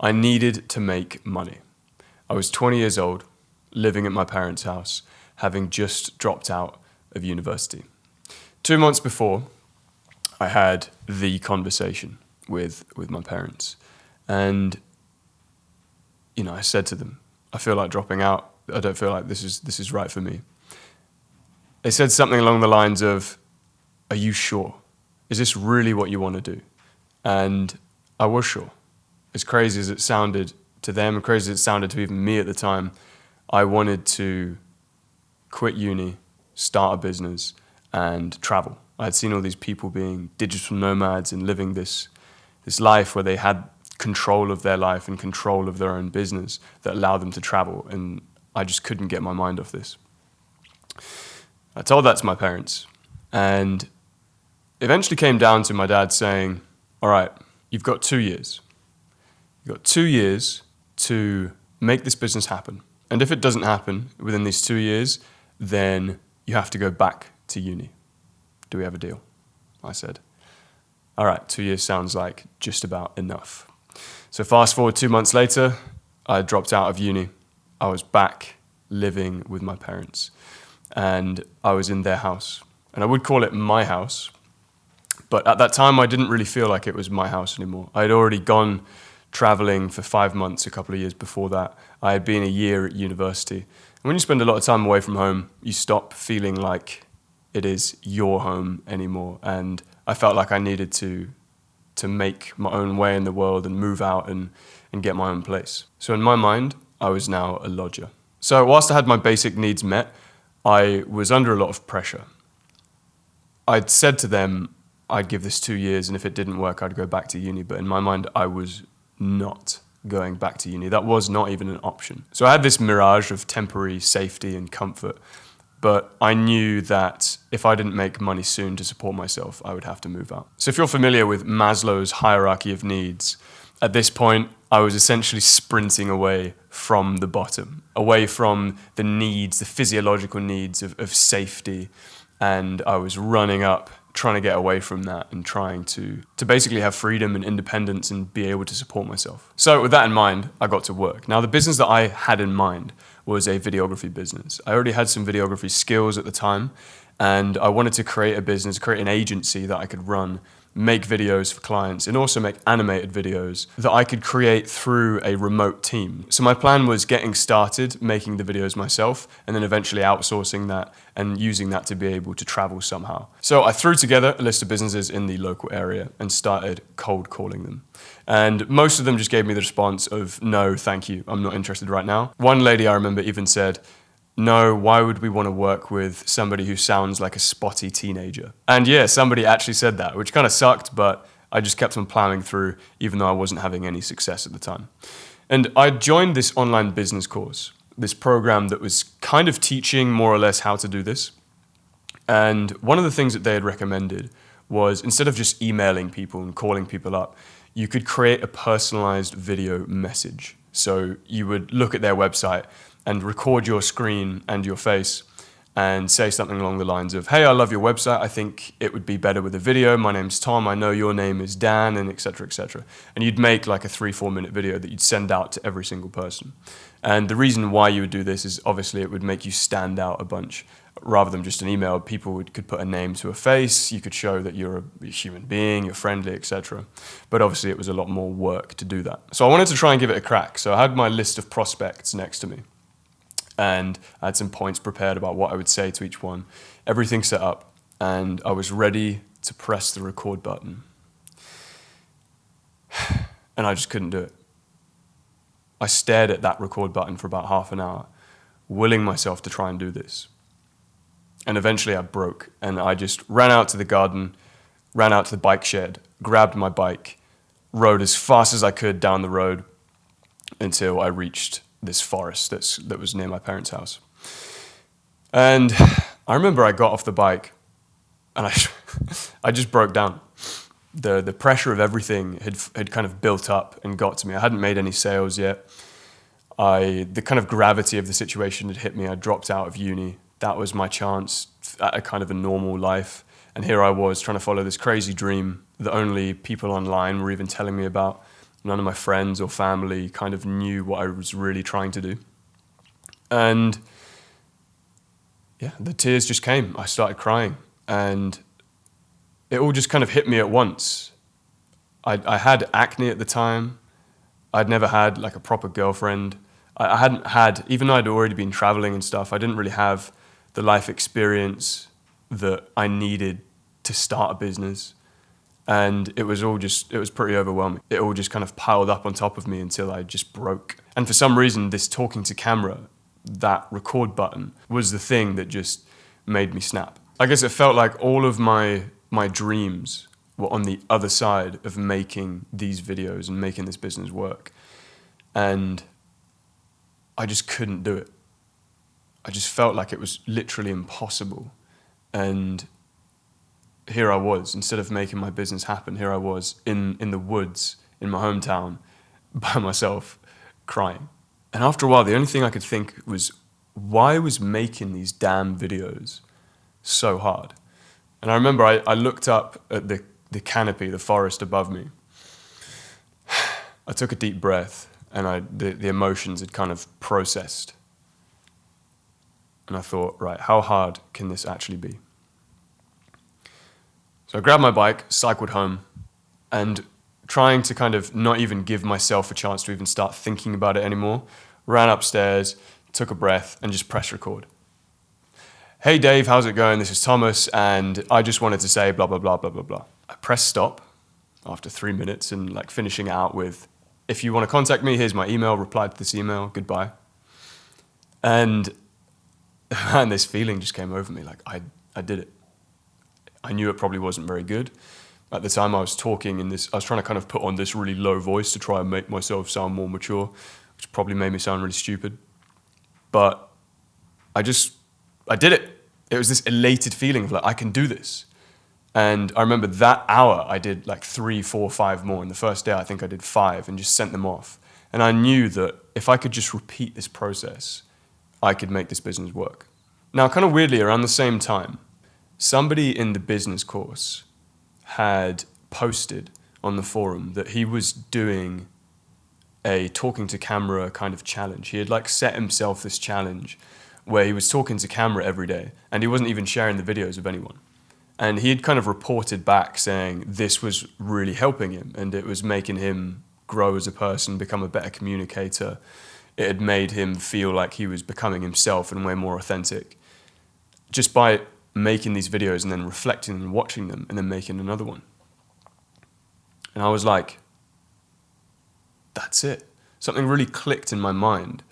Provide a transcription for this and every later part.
I needed to make money. I was 20 years old, living at my parents' house, having just dropped out of university. 2 months before, I had the conversation with my parents. And, I said to them, I feel like dropping out. I don't feel like this is right for me. They said something along the lines of, are you sure? Is this really what you want to do? And I was sure. As crazy as it sounded to them, crazy as it sounded to even me at the time, I wanted to quit uni, start a business, and travel. I had seen all these people being digital nomads and living this life where they had control of their life and control of their own business that allowed them to travel, and I just couldn't get my mind off this. I told that to my parents, and eventually came down to my dad saying, all right, you've got 2 years. You've got 2 years to make this business happen. And if it doesn't happen within these 2 years, then you have to go back to uni. Do we have a deal? I said, all right, 2 years sounds like just about enough. So fast forward 2 months later, I dropped out of uni. I was back living with my parents, and I was in their house. And I would call it my house, but at that time I didn't really feel like it was my house anymore. I had already gone traveling for 5 months a couple of years before that. I had been a year at university. And when you spend a lot of time away from home, you stop feeling like it is your home anymore. And I felt like I needed to make my own way in the world and move out and get my own place. So in my mind, I was now a lodger. So whilst I had my basic needs met, I was under a lot of pressure. I'd said to them, I'd give this 2 years, and if it didn't work, I'd go back to uni. But in my mind, I was not going back to uni. That was not even an option. So I had this mirage of temporary safety and comfort, but I knew that if I didn't make money soon to support myself, I would have to move out. So if you're familiar with Maslow's hierarchy of needs, at this point, I was essentially sprinting away from the bottom, away from the needs, the physiological needs of safety, and I was running up, trying to get away from that and trying to basically have freedom and independence and be able to support myself. So with that in mind, I got to work. Now, the business that I had in mind was a videography business. I already had some videography skills at the time, and I wanted to create a business, create an agency that I could run, make videos for clients, and also make animated videos that I could create through a remote team. So my plan was getting started, making the videos myself, and then eventually outsourcing that and using that to be able to travel somehow. So I threw together a list of businesses in the local area and started cold calling them. And most of them just gave me the response of, no, thank you, I'm not interested right now. One lady I remember even said, no, why would we want to work with somebody who sounds like a spotty teenager? And yeah, somebody actually said that, which kind of sucked, but I just kept on plowing through, even though I wasn't having any success at the time. And I joined this online business course, this program that was kind of teaching more or less how to do this. And one of the things that they had recommended was, instead of just emailing people and calling people up, you could create a personalized video message. So you would look at their website and record your screen and your face and say something along the lines of, hey, I love your website. I think it would be better with a video. My name's Tom. I know your name is Dan, and et cetera, et cetera. And you'd make like a 3-4 minute video that you'd send out to every single person. And the reason why you would do this is obviously it would make you stand out a bunch. Rather than just an email, people could put a name to a face. You could show that you're a human being, you're friendly, etc. But obviously it was a lot more work to do that. So I wanted to try and give it a crack. So I had my list of prospects next to me, and I had some points prepared about what I would say to each one, everything set up, and I was ready to press the record button. And I just couldn't do it. I stared at that record button for about half an hour, willing myself to try and do this. And eventually I broke, and I just ran out to the garden, ran out to the bike shed, grabbed my bike, rode as fast as I could down the road until I reached this forest that was near my parents' house. And I remember I got off the bike, and I just broke down. The pressure of everything had kind of built up and got to me. I hadn't made any sales yet. The kind of gravity of the situation had hit me. I dropped out of uni. That was my chance at a kind of a normal life. And here I was trying to follow this crazy dream that only people online were even telling me about. None of my friends or family kind of knew what I was really trying to do. And yeah, the tears just came. I started crying, and it all just kind of hit me at once. I had acne at the time. I'd never had like a proper girlfriend. I hadn't had, even though I'd already been traveling and stuff, I didn't really have the life experience that I needed to start a business. And it was pretty overwhelming. It all just kind of piled up on top of me until I just broke. And for some reason, this talking to camera, that record button, was the thing that just made me snap. I guess it felt like all of my dreams were on the other side of making these videos and making this business work. And I just couldn't do it. I just felt like it was literally impossible. And here I was, instead of making my business happen, here I was in the woods in my hometown by myself crying. And after a while, the only thing I could think was, why was making these damn videos so hard? And I remember I looked up at the canopy, the forest above me. I took a deep breath, and the emotions had kind of processed. And I thought, right, how hard can this actually be? So I grabbed my bike, cycled home, and trying to kind of not even give myself a chance to even start thinking about it anymore, ran upstairs, took a breath, and just pressed record. Hey Dave, how's it going? This is Thomas, and I just wanted to say blah, blah, blah, blah, blah, blah. I pressed stop after 3 minutes and like finishing it out with, if you want to contact me, here's my email, reply to this email, goodbye. And man, this feeling just came over me, like I did it. I knew it probably wasn't very good. At the time I was talking I was trying to kind of put on this really low voice to try and make myself sound more mature, which probably made me sound really stupid. But I did it. It was this elated feeling of like, I can do this. And I remember that hour I did like 3, 4, 5 more. And the first day I think I did 5 and just sent them off. And I knew that if I could just repeat this process, I could make this business work. Now, kind of weirdly, around the same time, somebody in the business course had posted on the forum that he was doing a talking to camera kind of challenge. He had like set himself this challenge where he was talking to camera every day, and he wasn't even sharing the videos with anyone. And he had kind of reported back saying this was really helping him, and it was making him grow as a person, become a better communicator. It had made him feel like he was becoming himself and way more authentic, just by making these videos and then reflecting and watching them and then making another one. And I was like, that's it. Something really clicked in my mind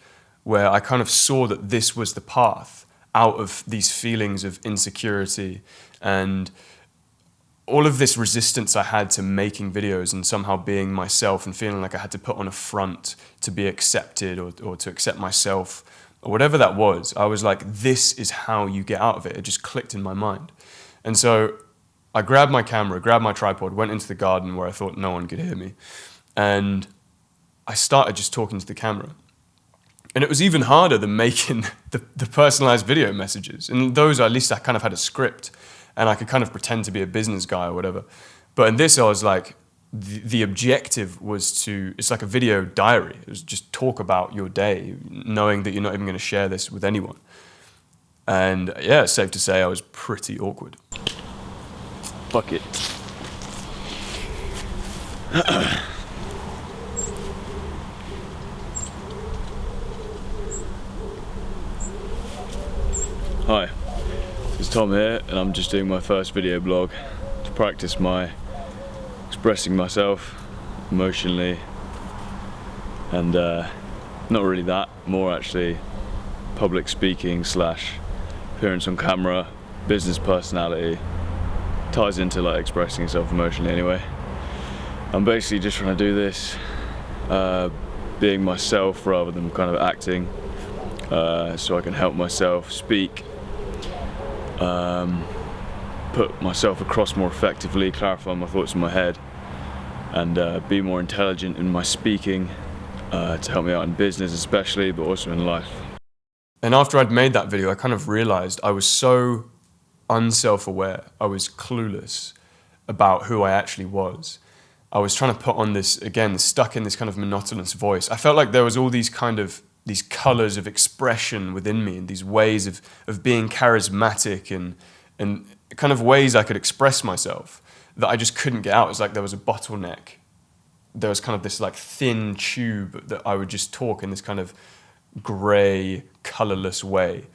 where I kind of saw that this was the path out of these feelings of insecurity and all of this resistance I had to making videos and somehow being myself and feeling like I had to put on a front to be accepted or to accept myself or whatever that was. I was like, this is how you get out of it. It just clicked in my mind. And so I grabbed my camera, grabbed my tripod, went into the garden where I thought no one could hear me. And I started just talking to the camera. And it was even harder than making the personalized video messages. In those, at least I kind of had a script and I could kind of pretend to be a business guy or whatever. But in this, I was like, the objective was it's like a video diary. It was just talk about your day, knowing that you're not even going to share this with anyone. And yeah, it's safe to say I was pretty awkward. Fuck it. Hi, it's Tom here, and I'm just doing my first video blog to practice my expressing myself emotionally, and not really that, more actually public speaking / appearance on camera, business personality, ties into like expressing yourself emotionally anyway. I'm basically just trying to do this being myself rather than kind of acting, so I can help myself speak, put myself across more effectively, clarify my thoughts in my head, and be more intelligent in my speaking to help me out in business especially, but also in life. And after I'd made that video, I kind of realized I was so unself-aware, I was clueless about who I actually was. I was trying to put on this, again, stuck in this kind of monotonous voice. I felt like there was all these colors of expression within me and these ways of being charismatic and kind of ways I could express myself that I just couldn't get out. It was like there was a bottleneck. There was kind of this like thin tube that I would just talk in this kind of gray, colorless way.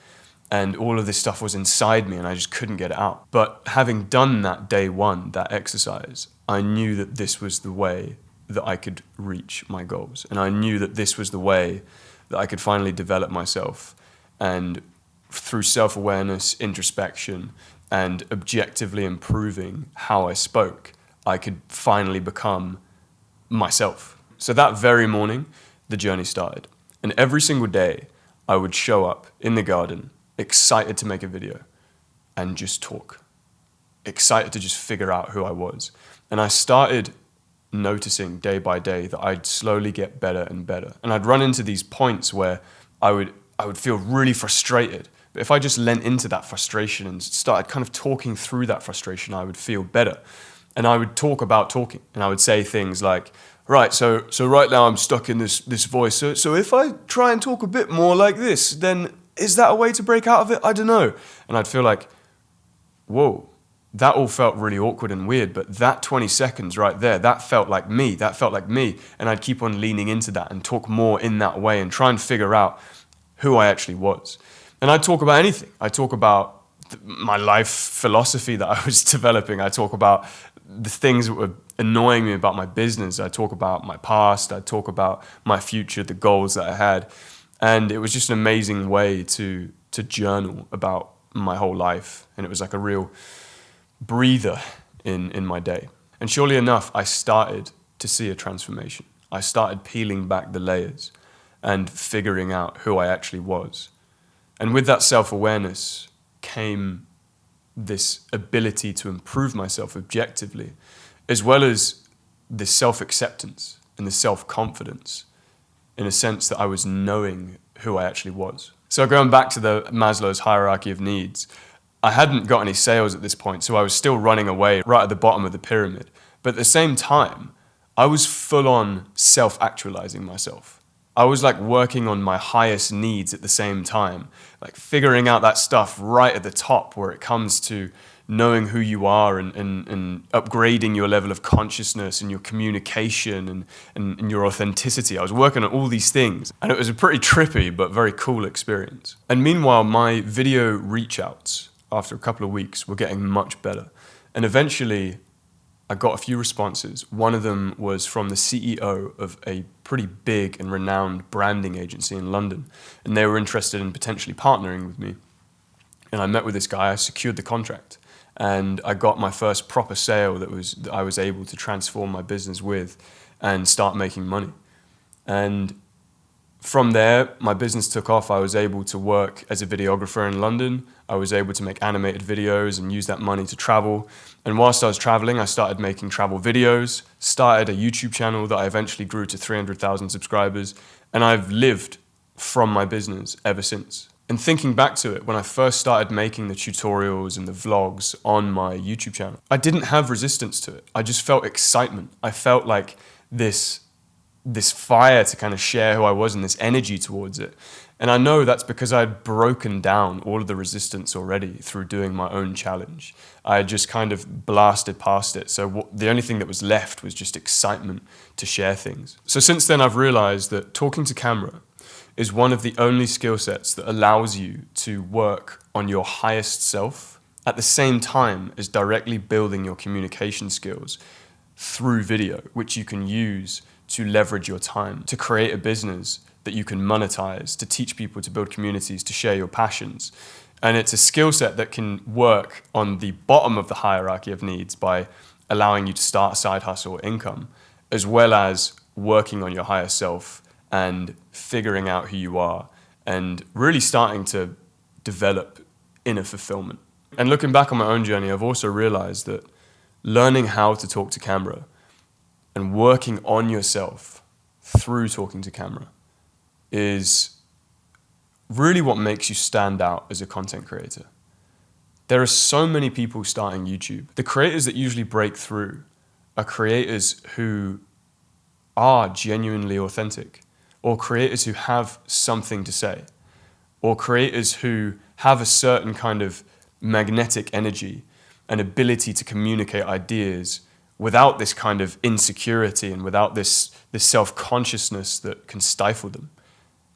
And all of this stuff was inside me and I just couldn't get it out. But having done that day one, that exercise, I knew that this was the way that I could reach my goals. And I knew that this was the way that I could finally develop myself. And through self-awareness, introspection, and objectively improving how I spoke, I could finally become myself. So that very morning, the journey started. And every single day, I would show up in the garden, excited to make a video and just talk, excited to just figure out who I was. And I started noticing day by day that I'd slowly get better and better. And I'd run into these points where I would feel really frustrated. But if I just lent into that frustration and started kind of talking through that frustration, I would feel better. And I would talk about talking. And I would say things like, right, so right now I'm stuck in this voice. So if I try and talk a bit more like this, then is that a way to break out of it? I don't know. And I'd feel like, whoa, that all felt really awkward and weird, but that 20 seconds right there, that felt like me. And I'd keep on leaning into that and talk more in that way and try and figure out who I actually was. And I'd talk about anything. I'd talk about my life philosophy that I was developing. I'd talk about the things that were annoying me about my business. I'd talk about my past. I'd talk about my future, the goals that I had. And it was just an amazing way to journal about my whole life. And it was like a real breather in my day. And surely enough, I started to see a transformation. I started peeling back the layers and figuring out who I actually was. And with that self-awareness came this ability to improve myself objectively, as well as this self-acceptance and the self-confidence, in a sense that I was knowing who I actually was. So going back to the Maslow's hierarchy of needs, I hadn't got any sales at this point, so I was still running away right at the bottom of the pyramid. But at the same time, I was full on self-actualizing myself. I was like working on my highest needs at the same time, like figuring out that stuff right at the top where it comes to knowing who you are and upgrading your level of consciousness and your communication and your authenticity. I was working on all these things, and it was a pretty trippy but very cool experience. And meanwhile, my video reach outs after a couple of weeks were getting much better. And eventually, I got a few responses. One of them was from the CEO of a pretty big and renowned branding agency in London, and they were interested in potentially partnering with me. And I met with this guy, I secured the contract, and I got my first proper sale that I was able to transform my business with and start making money. And from there, my business took off. I was able to work as a videographer in London. I was able to make animated videos and use that money to travel. And whilst I was traveling, I started making travel videos, started a YouTube channel that I eventually grew to 300,000 subscribers. And I've lived from my business ever since. And thinking back to it, when I first started making the tutorials and the vlogs on my YouTube channel, I didn't have resistance to it. I just felt excitement. I felt like this fire to kind of share who I was and this energy towards it. And I know that's because I'd broken down all of the resistance already through doing my own challenge. I had just kind of blasted past it. So the only thing that was left was just excitement to share things. So since then, I've realized that talking to camera is one of the only skill sets that allows you to work on your highest self at the same time as directly building your communication skills through video, which you can use to leverage your time, to create a business that you can monetize, to teach people to build communities, to share your passions. And it's a skill set that can work on the bottom of the hierarchy of needs by allowing you to start a side hustle or income, as well as working on your higher self and figuring out who you are and really starting to develop inner fulfillment. And looking back on my own journey, I've also realized that learning how to talk to camera and working on yourself through talking to camera is really what makes you stand out as a content creator. There are so many people starting YouTube. The creators that usually break through are creators who are genuinely authentic, or creators who have something to say, or creators who have a certain kind of magnetic energy, an ability to communicate ideas without this kind of insecurity and without this self-consciousness that can stifle them.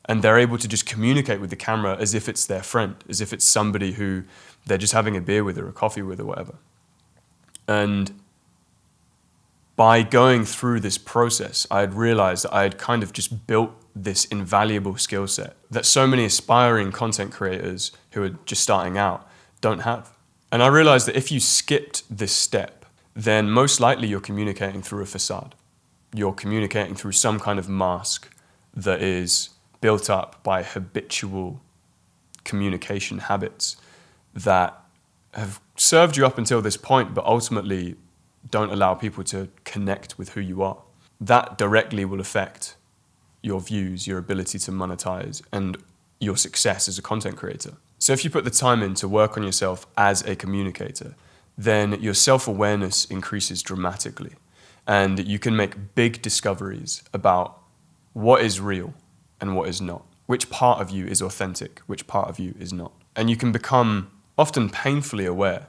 And they're able to just communicate with the camera as if it's their friend, as if it's somebody who they're just having a beer with or a coffee with or whatever. And by going through this process, I had realized that I had kind of just built this invaluable skill set that so many aspiring content creators who are just starting out don't have. And I realized that if you skipped this step, then most likely you're communicating through a facade. You're communicating through some kind of mask that is built up by habitual communication habits that have served you up until this point, but ultimately don't allow people to connect with who you are. That directly will affect your views, your ability to monetize, and your success as a content creator. So if you put the time in to work on yourself as a communicator, then your self-awareness increases dramatically, and you can make big discoveries about what is real and what is not, which part of you is authentic, which part of you is not. And you can become often painfully aware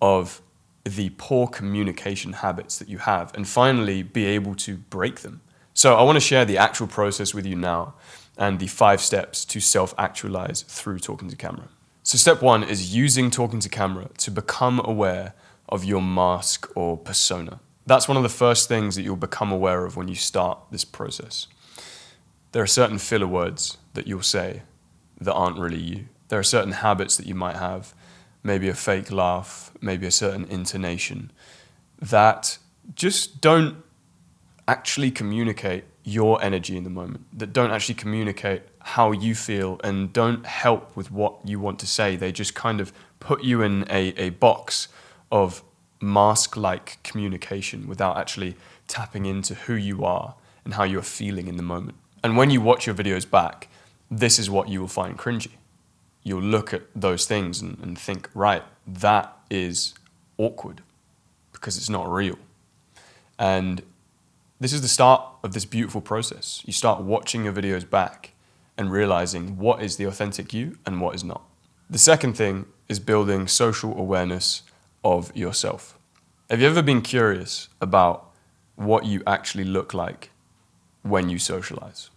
of the poor communication habits that you have and finally be able to break them. So I want to share the actual process with you now and the 5 steps to self-actualize through talking to camera. So step 1 is using talking to camera to become aware of your mask or persona. That's one of the first things that you'll become aware of when you start this process. There are certain filler words that you'll say that aren't really you. There are certain habits that you might have, maybe a fake laugh, maybe a certain intonation, that just don't actually communicate your energy in the moment, that don't actually communicate how you feel and don't help with what you want to say. They just kind of put you in a box of mask-like communication without actually tapping into who you are and how you're feeling in the moment. And when you watch your videos back, this is what you will find cringy. You'll look at those things and think, right, that is awkward because it's not real. And this is the start of this beautiful process. You start watching your videos back and realizing what is the authentic you and what is not. The second thing is building social awareness of yourself. Have you ever been curious about what you actually look like when you socialize?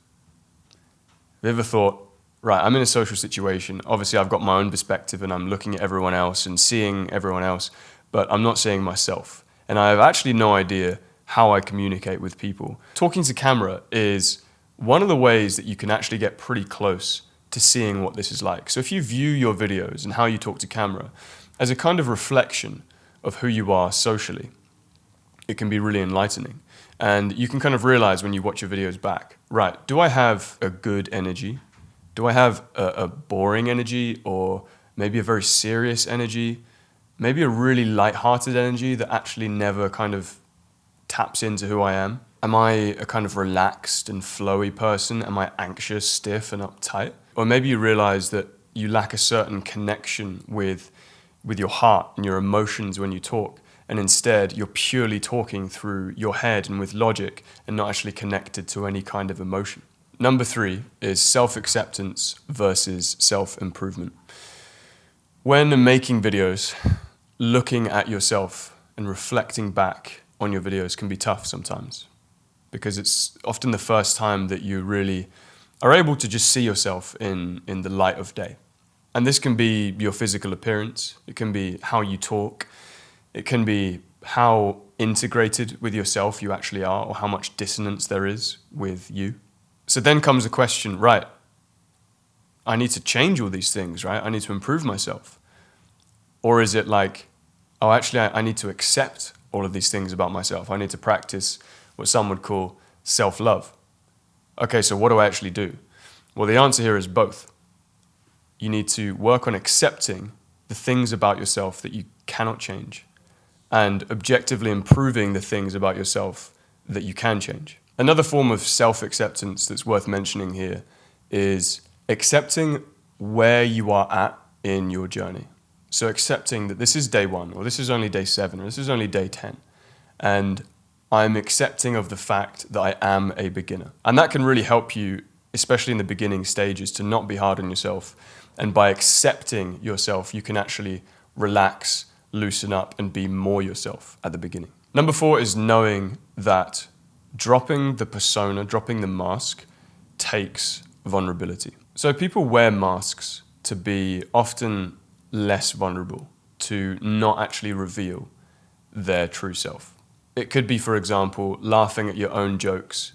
Have you ever thought, right, I'm in a social situation. Obviously, I've got my own perspective and I'm looking at everyone else and seeing everyone else, but I'm not seeing myself. And I have actually no idea how I communicate with people. Talking to camera is one of the ways that you can actually get pretty close to seeing what this is like. So if you view your videos and how you talk to camera as a kind of reflection of who you are socially, it can be really enlightening. And you can kind of realize when you watch your videos back, right, do I have a good energy? Do I have a boring energy, or maybe a very serious energy? Maybe a really light-hearted energy that actually never kind of taps into who I am? Am I a kind of relaxed and flowy person? Am I anxious, stiff, and uptight? Or maybe you realize that you lack a certain connection with your heart and your emotions when you talk, and instead you're purely talking through your head and with logic and not actually connected to any kind of emotion. Number 3 is self-acceptance versus self-improvement. When making videos, looking at yourself and reflecting back on your videos can be tough sometimes, because it's often the first time that you really are able to just see yourself in the light of day. And this can be your physical appearance, it can be how you talk, it can be how integrated with yourself you actually are, or how much dissonance there is with you. So then comes the question, right, I need to change all these things, right? I need to improve myself. Or is it like, oh, actually, I need to accept all of these things about myself. I need to practice what some would call self-love. Okay, so what do I actually do? Well, the answer here is both. You need to work on accepting the things about yourself that you cannot change, and objectively improving the things about yourself that you can change. Another form of self-acceptance that's worth mentioning here is accepting where you are at in your journey. So accepting that this is day 1, or this is only day 7, or this is only day 10. And I'm accepting of the fact that I am a beginner. And that can really help you, especially in the beginning stages, to not be hard on yourself. And by accepting yourself, you can actually relax, loosen up, and be more yourself at the beginning. Number 4 is knowing that dropping the persona, dropping the mask, takes vulnerability. So people wear masks to be often less vulnerable, to not actually reveal their true self. It could be, for example, laughing at your own jokes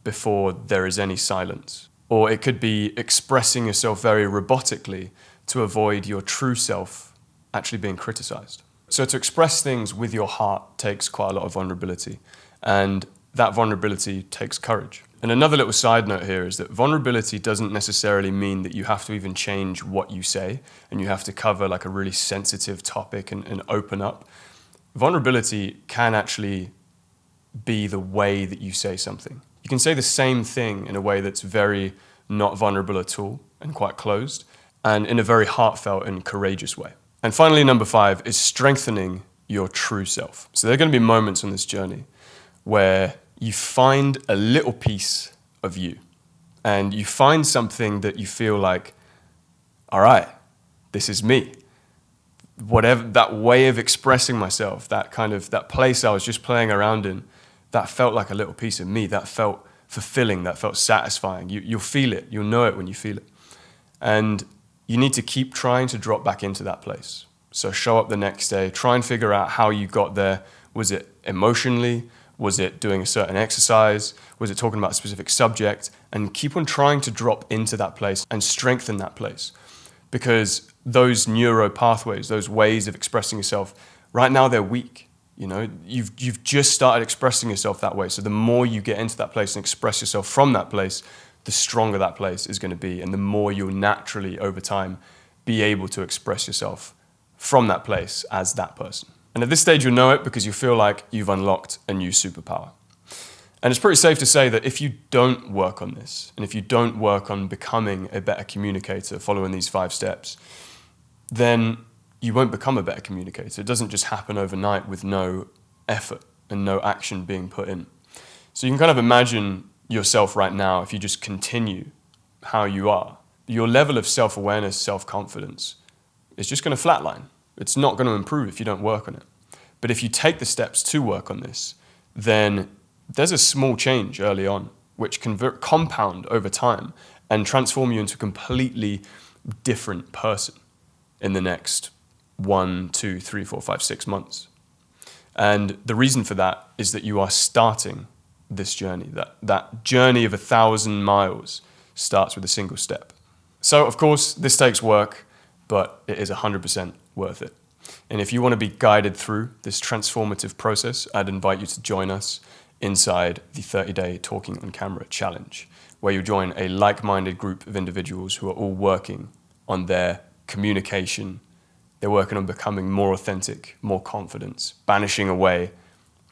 before there is any silence. Or it could be expressing yourself very robotically to avoid your true self actually being criticized. So to express things with your heart takes quite a lot of vulnerability, and that vulnerability takes courage. And another little side note here is that vulnerability doesn't necessarily mean that you have to even change what you say and you have to cover like a really sensitive topic and open up. Vulnerability can actually be the way that you say something. You can say the same thing in a way that's very not vulnerable at all and quite closed, and in a very heartfelt and courageous way. And finally, number 5 is strengthening your true self. So there are going to be moments on this journey where you find a little piece of you and you find something that you feel like, all right, this is me. Whatever that way of expressing myself, that place I was just playing around in, that felt like a little piece of me, that felt fulfilling, that felt satisfying. You'll feel it, you'll know it when you feel it. And you need to keep trying to drop back into that place. So show up the next day, try and figure out how you got there. Was it emotionally? Was it doing a certain exercise? Was it talking about a specific subject? And keep on trying to drop into that place and strengthen that place. Because those neuro pathways, those ways of expressing yourself, right now they're weak. You know, you've just started expressing yourself that way. So the more you get into that place and express yourself from that place, the stronger that place is going to be. And the more you'll naturally, over time, be able to express yourself from that place as that person. And at this stage, you'll know it because you feel like you've unlocked a new superpower. And it's pretty safe to say that if you don't work on this, and if you don't work on becoming a better communicator, following these 5 steps, then you won't become a better communicator. It doesn't just happen overnight with no effort and no action being put in. So you can kind of imagine yourself right now, if you just continue how you are, your level of self-awareness, self-confidence is just going to flatline. It's not going to improve if you don't work on it. But if you take the steps to work on this, then there's a small change early on, which can compound over time and transform you into a completely different person in the next 1, 2, 3, 4, 5, 6 months. And the reason for that is that you are starting this journey. That journey of 1,000 miles starts with a single step. So, of course, this takes work, but it is 100% worth it. And if you want to be guided through this transformative process, I'd invite you to join us inside the 30-day Talking on Camera Challenge, where you join a like-minded group of individuals who are all working on their communication. They're working on becoming more authentic, more confident, banishing away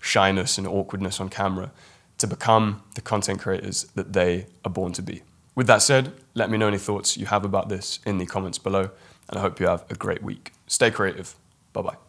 shyness and awkwardness on camera to become the content creators that they are born to be. With that said, let me know any thoughts you have about this in the comments below, and I hope you have a great week. Stay creative. Bye-bye.